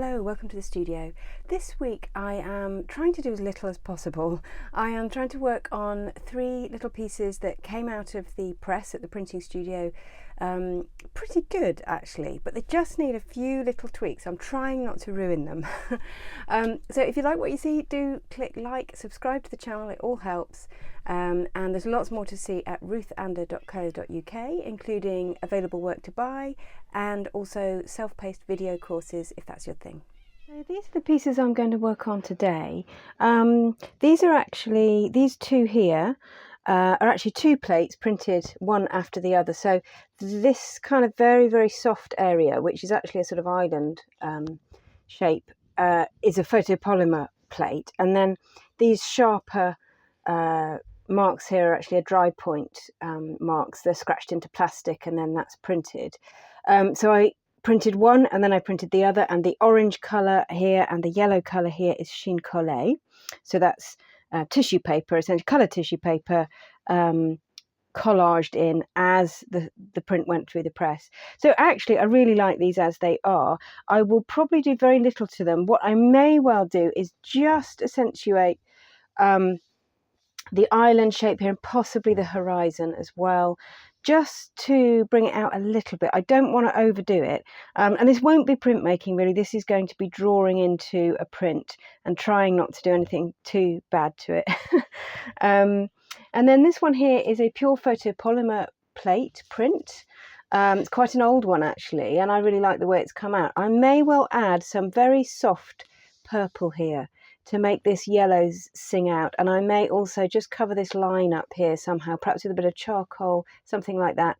Hello, welcome to the studio. This week I am trying to do as little as possible. I am trying to work on 3 little pieces that came out of the press at the printing studio. Pretty good actually, but they just need a few little tweaks. I'm trying not to ruin them. So if you like what you see, do click like, subscribe to the channel, it all helps. And there's lots more to see at ruthander.co.uk, including available work to buy and also self-paced video courses if that's your thing. So these are the pieces I'm going to work on today. These 2 here are actually 2 plates printed one after the other. So this kind of very soft area, which is actually a sort of island shape, is a photopolymer plate, and then these sharper marks here are actually a drypoint marks. They're scratched into plastic and then that's printed. So I printed one and then I printed the other, and the orange colour here and the yellow colour here is chine collé. So that's tissue paper, essentially coloured tissue paper, collaged in as the print went through the press. So actually I really like these as they are. I will probably do very little to them. What I may well do is just accentuate the island shape here and possibly the horizon as well, just to bring it out a little bit. I don't want to overdo it, and this won't be printmaking really. This is going to be drawing into a print and trying not to do anything too bad to it. And then this one here is a pure photopolymer plate print. It's quite an old one actually, and I really like the way it's come out. I may well add some very soft purple here to make this yellow sing out, and I may also just cover this line up here somehow, perhaps with a bit of charcoal, something like that,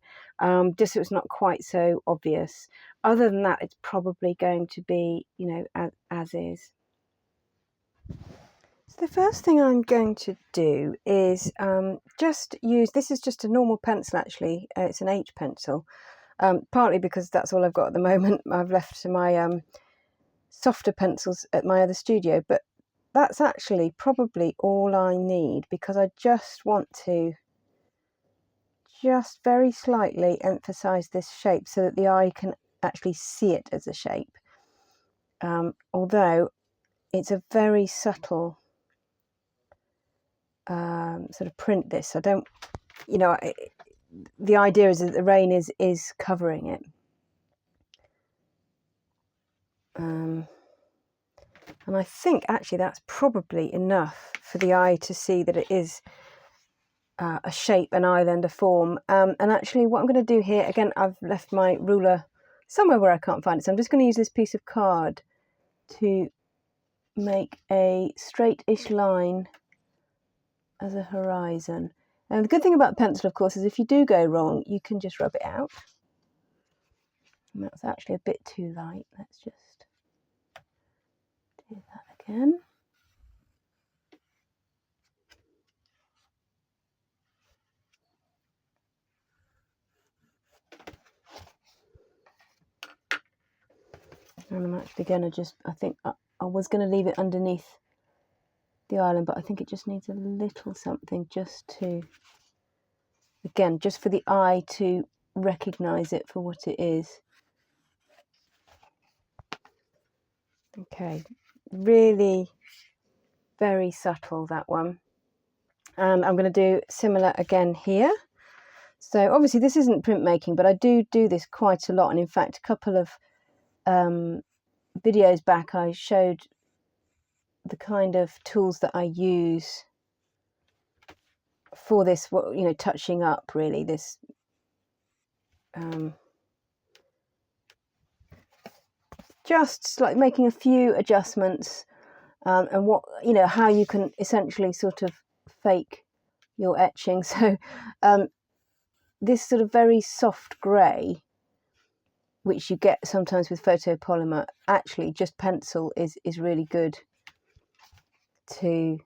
just so it's not quite so obvious. Other than that, it's probably going to be, you know, as is. So the first thing I'm going to do is just use, this is just a normal pencil actually, it's an H pencil, partly because that's all I've got at the moment. I've left my softer pencils at my other studio, but that's actually probably all I need, because I just want to just very slightly emphasize this shape so that the eye can actually see it as a shape, although it's a very subtle sort of print. This, I don't, you know, the idea is that the rain is covering it. And I think actually that's probably enough for the eye to see that it is a shape, an island, a form. And actually what I'm going to do here, again, I've left my ruler somewhere where I can't find it, so I'm just going to use this piece of card to make a straight-ish line as a horizon. And the good thing about the pencil, of course, is if you do go wrong, you can just rub it out. And that's actually a bit too light. Let's just do that again. And I'm actually going to just, I think I was going to leave it underneath the island, but I think it just needs a little something just to, again, just for the eye to recognise it for what it is. Okay, really very subtle, that one. And I'm going to do similar again here. So obviously this isn't printmaking, but I do this quite a lot. And in fact, a couple of videos back, I showed the kind of tools that I use for this, you know, touching up really this just like making a few adjustments, and what, you know, how you can essentially sort of fake your etching. So this sort of very soft grey, which you get sometimes with photopolymer, actually just pencil is really good to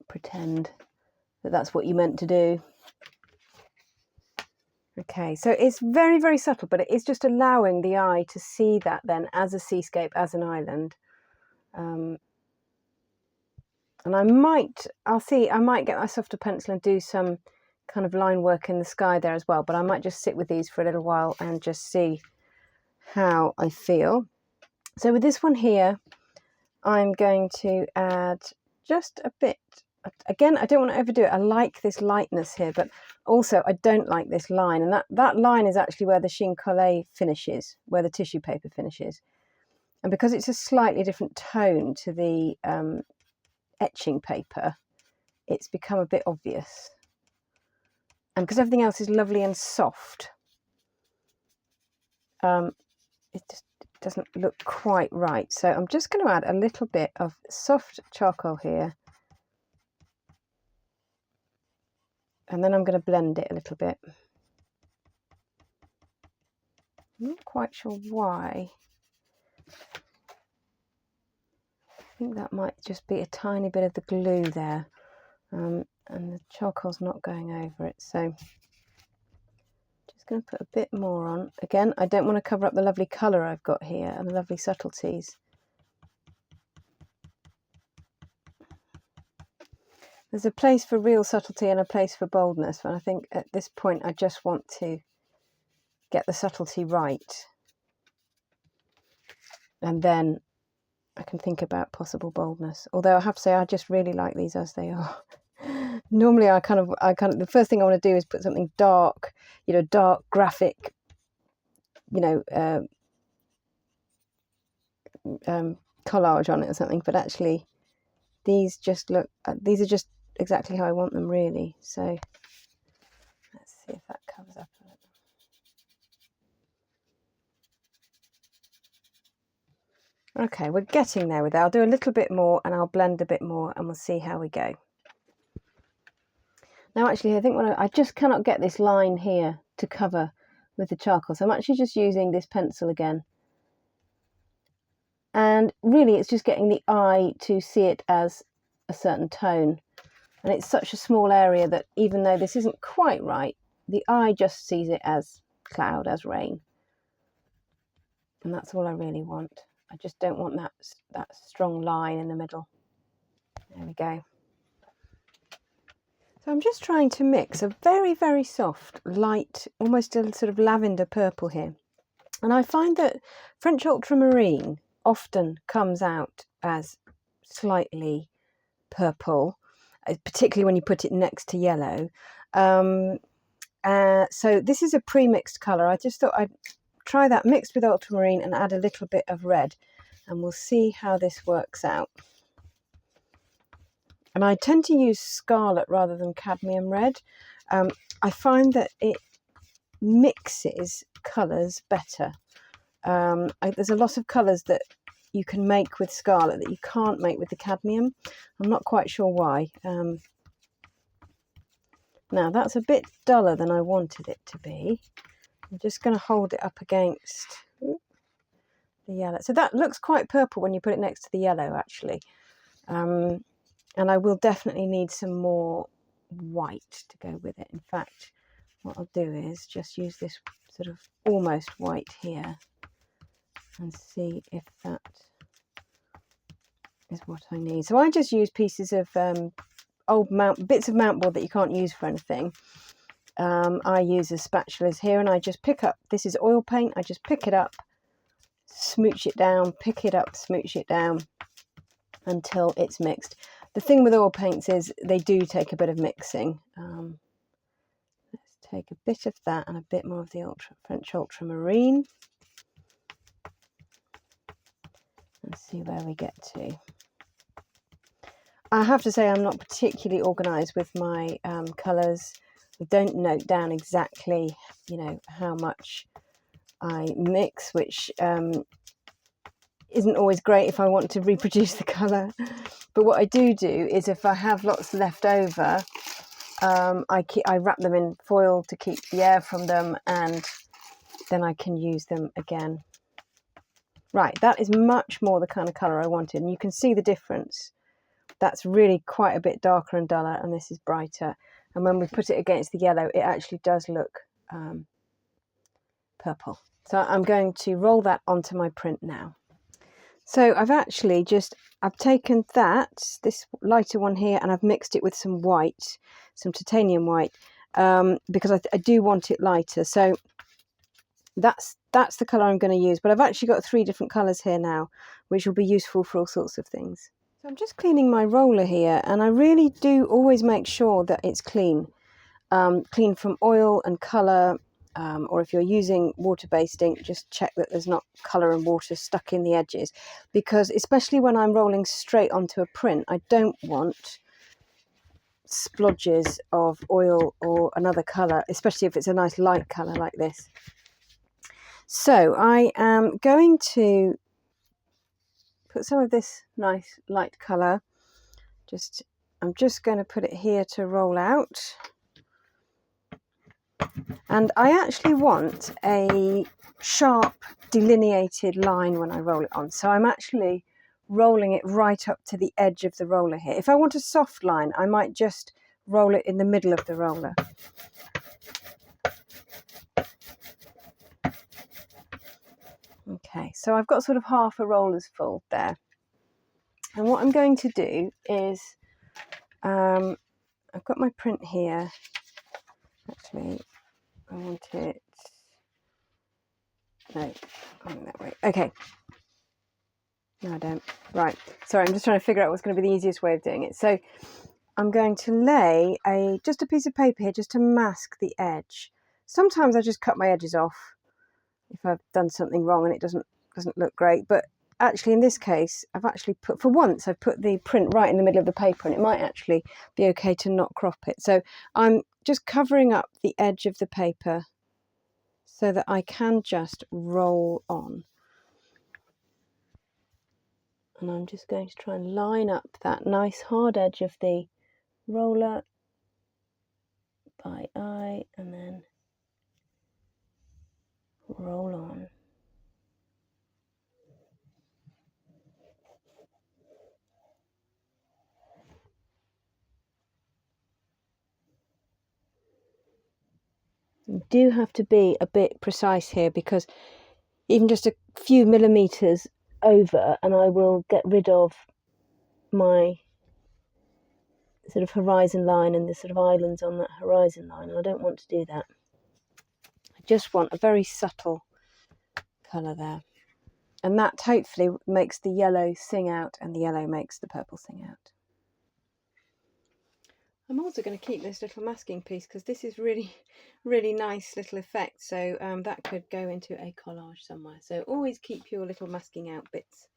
pretend that that's what you meant to do. Okay, so it's very subtle, but it is just allowing the eye to see that then as a seascape, as an island. And I might get my softer pencil and do some kind of line work in the sky there as well, but I might just sit with these for a little while and just see how I feel. So with this one here, I'm going to add just a bit. Again, I don't want to overdo it. I like this lightness here, but also I don't like this line. And that line is actually where the chine collé finishes, where the tissue paper finishes. And because it's a slightly different tone to the etching paper, it's become a bit obvious. And because everything else is lovely and soft, it just doesn't look quite right. So I'm just going to add a little bit of soft charcoal here. And then I'm going to blend it a little bit. I'm not quite sure why. I think that might just be a tiny bit of the glue there. And the charcoal's not going over it. So just going to put a bit more on. Again, I don't want to cover up the lovely colour I've got here and the lovely subtleties. There's a place for real subtlety and a place for boldness, and I think at this point I just want to get the subtlety right, and then I can think about possible boldness. Although I have to say I just really like these as they are. Normally I kind of the first thing I want to do is put something dark, dark graphic, collage on it or something, but actually these just look, these are just exactly how I want them, really. So let's see if that covers up a little. Okay, we're getting there with that. I'll do a little bit more and I'll blend a bit more and we'll see how we go. Now actually I think I just cannot get this line here to cover with the charcoal, so I'm actually just using this pencil again. And really it's just getting the eye to see it as a certain tone. And it's such a small area that even though this isn't quite right, the eye just sees it as cloud, as rain. And that's all I really want. I just don't want that strong line in the middle. There we go. So I'm just trying to mix a very, very soft, light, almost a sort of lavender purple here. And I find that French ultramarine often comes out as slightly purple, particularly when you put it next to yellow. So this is a pre-mixed colour. I just thought I'd try that mixed with ultramarine and add a little bit of red, and we'll see how this works out. And I tend to use scarlet rather than cadmium red. I find that it mixes colours better. There's a lot of colours that you can make with scarlet that you can't make with the cadmium. I'm not quite sure why. Now that's a bit duller than I wanted it to be. I'm just going to hold it up against the yellow. So that looks quite purple when you put it next to the yellow, actually. And I will definitely need some more white to go with it. In fact, what I'll do is just use this sort of almost white here and see if that is what I need. So I just use pieces of old bits of mountboard that you can't use for anything. I use as spatulas here, and I just pick up, this is oil paint, I just pick it up, smooch it down, pick it up, smooch it down until it's mixed. The thing with oil paints is they do take a bit of mixing. Let's take a bit of that and a bit more of the French ultramarine and see where we get to. I have to say I'm not particularly organised with my colours. I don't note down exactly, how much I mix, which isn't always great if I want to reproduce the colour. But what I do is if I have lots left over, I wrap them in foil to keep the air from them, and then I can use them again. Right, that is much more the kind of colour I wanted, and you can see the difference. That's really quite a bit darker and duller, and this is brighter. And when we put it against the yellow, it actually does look purple. So I'm going to roll that onto my print now. So I've taken this lighter one here, and I've mixed it with some white, some titanium white, because I do want it lighter. So that's that's the colour I'm going to use, but I've actually got 3 different colours here now, which will be useful for all sorts of things. So I'm just cleaning my roller here, and I really do always make sure that it's clean. Clean from oil and colour, or if you're using water-based ink, just check that there's not colour and water stuck in the edges, because especially when I'm rolling straight onto a print, I don't want splodges of oil or another colour, especially if it's a nice light colour like this. So I am going to put some of this nice light colour, I'm just going to put it here to roll out. And I actually want a sharp delineated line when I roll it on. So I'm actually rolling it right up to the edge of the roller here. If I want a soft line, I might just roll it in the middle of the roller. Okay, so I've got sort of half a roller's full there. And what I'm going to do is, I've got my print here. Actually, I want it, no, going that way. Okay. No, I don't. Right. Sorry, I'm just trying to figure out what's going to be the easiest way of doing it. So I'm going to lay just a piece of paper here just to mask the edge. Sometimes I just cut my edges off if I've done something wrong and it doesn't look great. But actually in this case, I've actually put the print right in the middle of the paper, and it might actually be okay to not crop it. So I'm just covering up the edge of the paper so that I can just roll on. And I'm just going to try and line up that nice hard edge of the roller by eye, and then roll on. You do have to be a bit precise here, because even just a few millimeters over and I will get rid of my sort of horizon line and the sort of islands on that horizon line, and I don't want to do that. I just want a very subtle colour there, and that hopefully makes the yellow sing out and the yellow makes the purple sing out. I'm also going to keep this little masking piece because this is really nice little effect, so that could go into a collage somewhere. So always keep your little masking out bits.